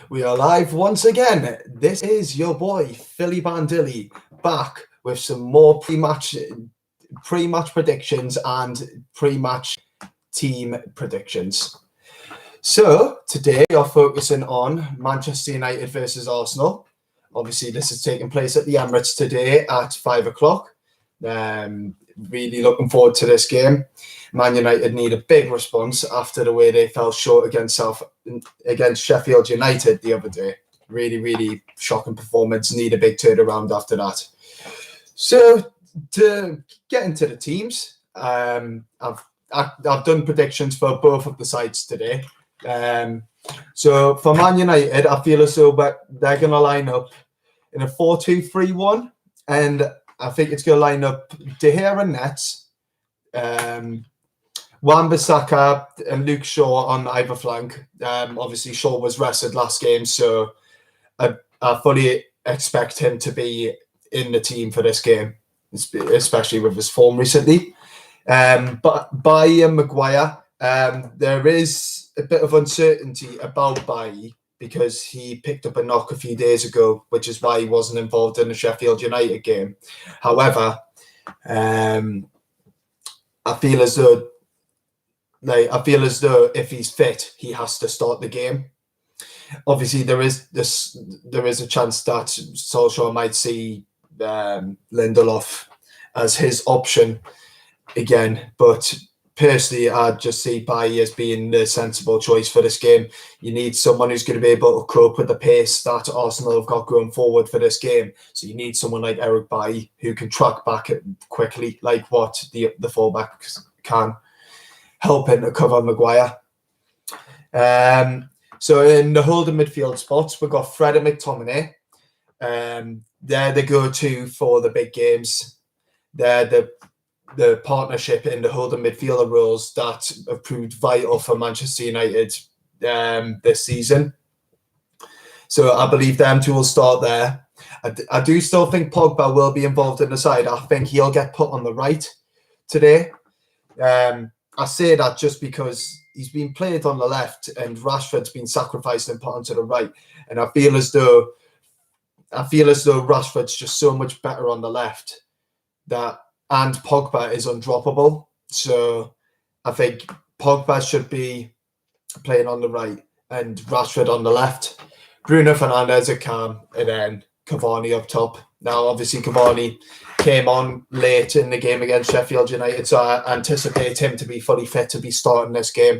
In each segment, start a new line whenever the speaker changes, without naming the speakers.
We are live once again. This is your boy Philly Bandilly back with some more pre-match predictions and pre-match team predictions. So today we are focusing on Manchester United versus Arsenal. Obviously, this is taking place at the Emirates today at 5 o'clock. Really looking forward to this game. Man United need a big response after the way they fell short against Sheffield United the other day. Really shocking performance. Need a big turnaround after that. So to get into the teams, I've done predictions for both of the sides today. So for Man United, I feel as though they're going to line up in a 4-2-3-1, and I think it's going to line up De Gea and Nets, Wan-Bissaka and Luke Shaw on either flank. Obviously, Shaw was rested last game, so I fully expect him to be in the team for this game, especially with his form recently. But Bailly and Maguire, there is a bit of uncertainty about Bailly because he picked up a knock a few days ago, which is why he wasn't involved in the Sheffield United game. However, I feel as though if he's fit, he has to start the game. Obviously, there is a chance that Solskjaer might see Lindelof as his option again, but personally, I'd just see Bailly as being the sensible choice for this game. You need someone who's going to be able to cope with the pace that Arsenal have got going forward for this game. So you need someone like Eric Bailly who can track back quickly, like what the fullbacks can, helping to cover Maguire. So in the holding midfield spots, we've got Fred and McTominay. They're the go-to for the big games. They're the partnership in the holding midfielder roles that have proved vital for Manchester United this season. So I believe them two will start there. I do still think Pogba will be involved in the side. I think he'll get put on the right today. I say that just because he's been played on the left and Rashford's been sacrificed and put onto the right. And I feel as though Rashford's just so much better on the left and Pogba is undroppable. So I think Pogba should be playing on the right and Rashford on the left. Bruno Fernandes at Cam, and then Cavani up top. Now, obviously, Cavani came on late in the game against Sheffield United, so I anticipate him to be fully fit to be starting this game.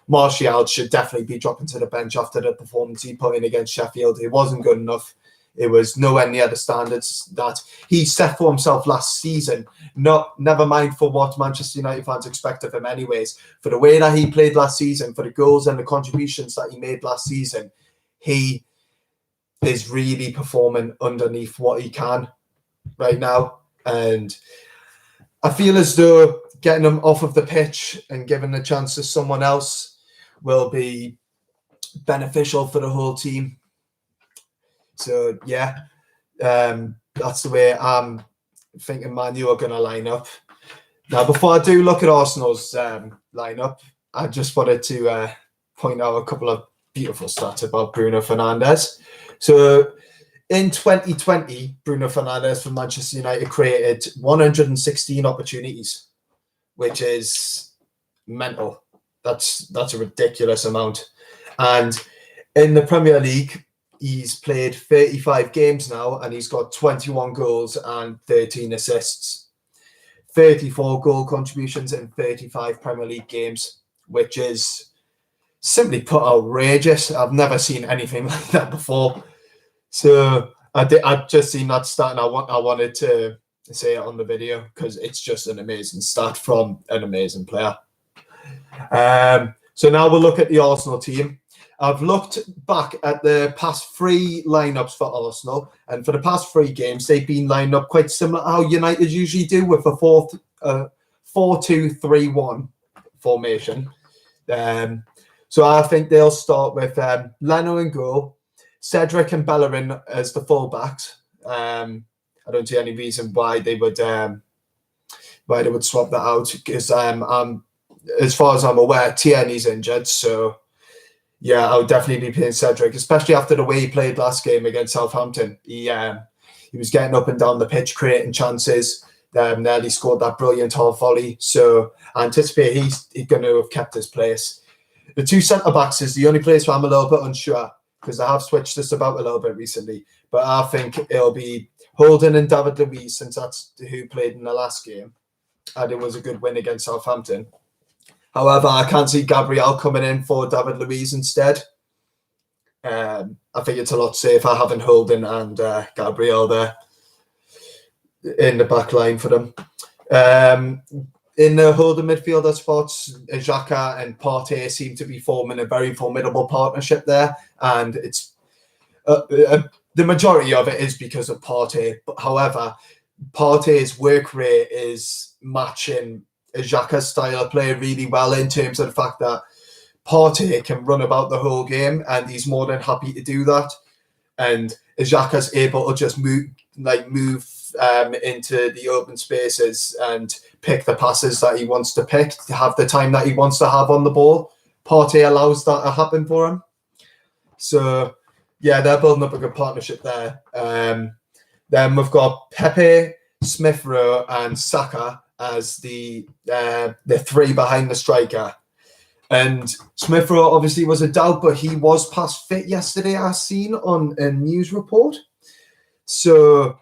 Martial should definitely be dropping to the bench after the performance he put in against Sheffield. It wasn't good enough. It was nowhere near the standards that he set for himself last season. Never mind for what Manchester United fans expect of him anyways. For the way that he played last season, for the goals and the contributions that he made last season, he is really performing underneath what he can right now. And I feel as though getting him off of the pitch and giving the chance to someone else will be beneficial for the whole team. So, yeah, that's the way I'm thinking Man U are going to line up. Now, before I do look at Arsenal's lineup, I just wanted to point out a couple of beautiful stats about Bruno Fernandes. So, in 2020, Bruno Fernandes for Manchester United created 116 opportunities, which is mental. That's a ridiculous amount. And in the Premier League, he's played 35 games now, and he's got 21 goals and 13 assists. 34 goal contributions in 35 Premier League games, which is simply put outrageous. I've never seen anything like that before. So I've just seen that stat, and I wanted to say it on the video because it's just an amazing stat from an amazing player. So now we'll look at the Arsenal team. I've looked back at the past 3 lineups for Arsenal, and for the past 3 games, they've been lined up quite similar to how United usually do with a 4-2-3-1 formation. So I think they'll start with Leno in goal, Cedric and Bellerin as the fullbacks. I don't see any reason why they would swap that out because as far as I'm aware, Tierney's injured, so Yeah, I would definitely be playing Cedric, especially after the way he played last game against Southampton. He was getting up and down the pitch, creating chances. Nearly scored that brilliant half volley. So I anticipate he's going to have kept his place. The two centre backs is the only place where I'm a little bit unsure because I have switched this about a little bit recently. But I think it'll be Holden and David Luiz, since that's who played in the last game, and it was a good win against Southampton. However, I can't see Gabriel coming in for David Luiz instead. I think it's a lot safer having Holden and Gabriel there in the back line for them. In the Holden midfielder spots, Xhaka and Partey seem to be forming a very formidable partnership there, and it's the majority of it is because of Partey. But however, Partey's work rate is matching Xhaka's style of play really well in terms of the fact that Partey can run about the whole game, and he's more than happy to do that. And Xhaka's able to just move into the open spaces and pick the passes that he wants to pick, to have the time that he wants to have on the ball. Partey allows that to happen for him. So, yeah, they're building up a good partnership there. Then we've got Pepe, Smith Rowe, and Saka as the three behind the striker. And Smith Rowe obviously was a doubt, but he was past fit yesterday, I've seen on a news report. So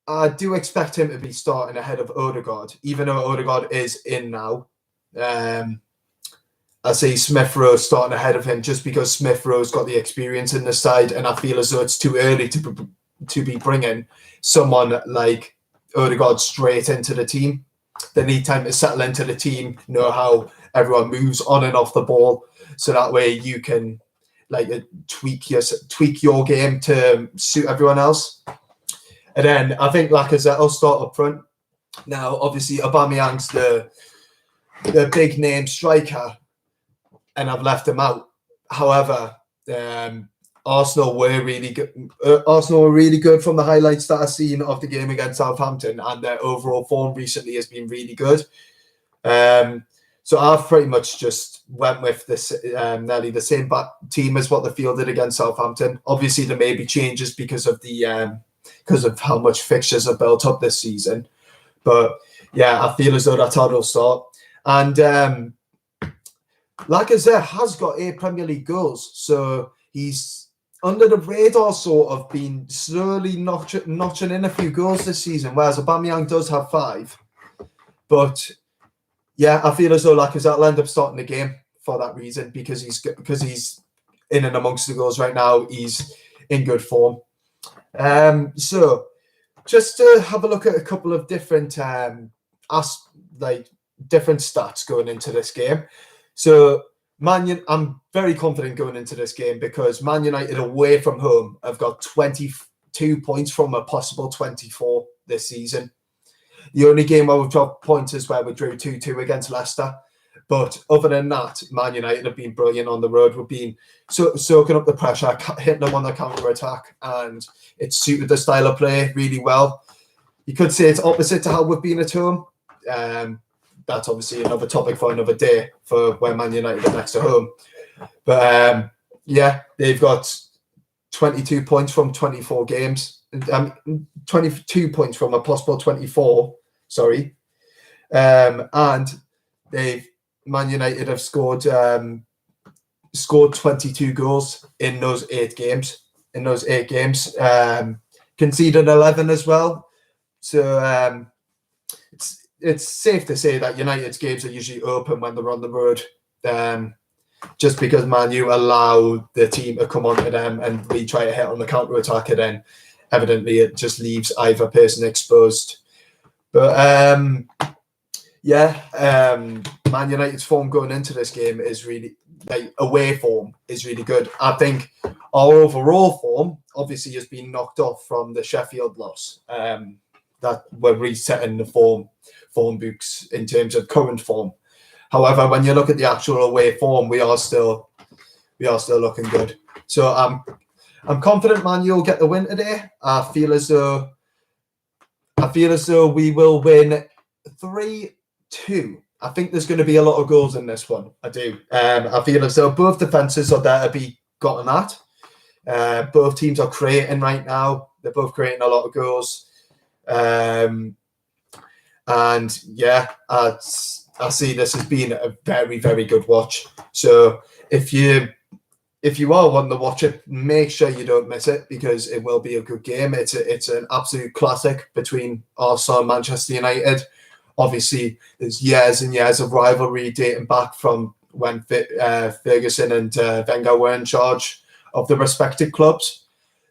I do expect him to be starting ahead of Odegaard, even though Odegaard is in now. I see Smith Rowe starting ahead of him just because Smith Rowe's got the experience in the side, and I feel as though it's too early to be bringing someone like Odegaard straight into the team. They need time to settle into the team, know how everyone moves on and off the ball, so that way you can tweak your game to suit everyone else. And then I think Lacazette will start up front. Now, obviously, Aubameyang's the big name striker, and I've left him out. However, Arsenal were really good. Arsenal were really good from the highlights that I've seen of the game against Southampton, and their overall form recently has been really good. So I've pretty much just went with this nearly the same team as what the field did against Southampton. Obviously, there may be changes because of how much fixtures are built up this season, but yeah, I feel as though that's how they'll start. And Lacazette has got 8 Premier League goals, so he's under the radar, sort of been slowly notching in a few goals this season, whereas Aubameyang does have 5. But yeah, I feel as though Lacazette will end up starting the game for that reason, because he's in and amongst the goals right now. He's in good form. So just to have a look at a couple of different different stats going into this game. So I'm very confident going into this game because Man United away from home have got 22 points from a possible 24 this season. The only game where we've dropped points is where we drew 2-2 against Leicester. But other than that, Man United have been brilliant on the road. We've been soaking up the pressure, hitting them on the counter-attack, and it's suited the style of play really well. You could say it's opposite to how we've been at home. That's obviously another topic for another day for where Man United are next to home. But yeah, they've got 22 points from 24 games. 22 points from a possible 24, sorry. And Man United have scored 22 goals in those 8 games. Conceded 11 as well. So it's safe to say that United's games are usually open when they're on the road, just because Man U allow the team to come onto them and we try to hit on the counter-attack, and then evidently it just leaves either person exposed. But Man United's form going into this game is really, away form is really good. I think our overall form obviously has been knocked off from the Sheffield loss. That we're resetting the form books in terms of current form. However, when you look at the actual away form, we are still looking good. So I'm confident Man U will get the win today. I feel as though we will win 3-2. I think there's going to be a lot of goals in this one. I do. I feel as though both defenses are there to be gotten at. Both teams are creating right now. They're both creating a lot of goals. And yeah, I see this as being a very, very good watch. So if you are wanting to watch it, make sure you don't miss it, because it will be a good game. It's an absolute classic between Arsenal and Manchester United. Obviously, there's years and years of rivalry dating back from when Ferguson and Wenger were in charge of the respective clubs.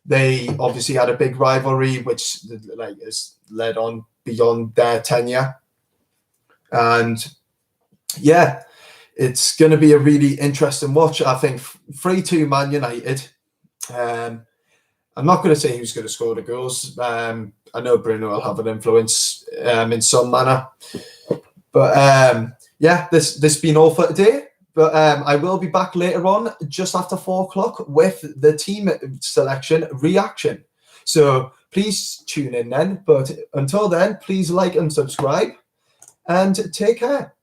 They obviously had a big rivalry, which has led on beyond their tenure. And yeah, it's going to be a really interesting watch. I think 3-2 Man United. I'm not going to say who's going to score the goals. I know Bruno will have an influence in some manner. But yeah, this been all for today. But I will be back later on, just after 4 o'clock, with the team selection reaction. So please tune in then. But until then, please like and subscribe, and take care.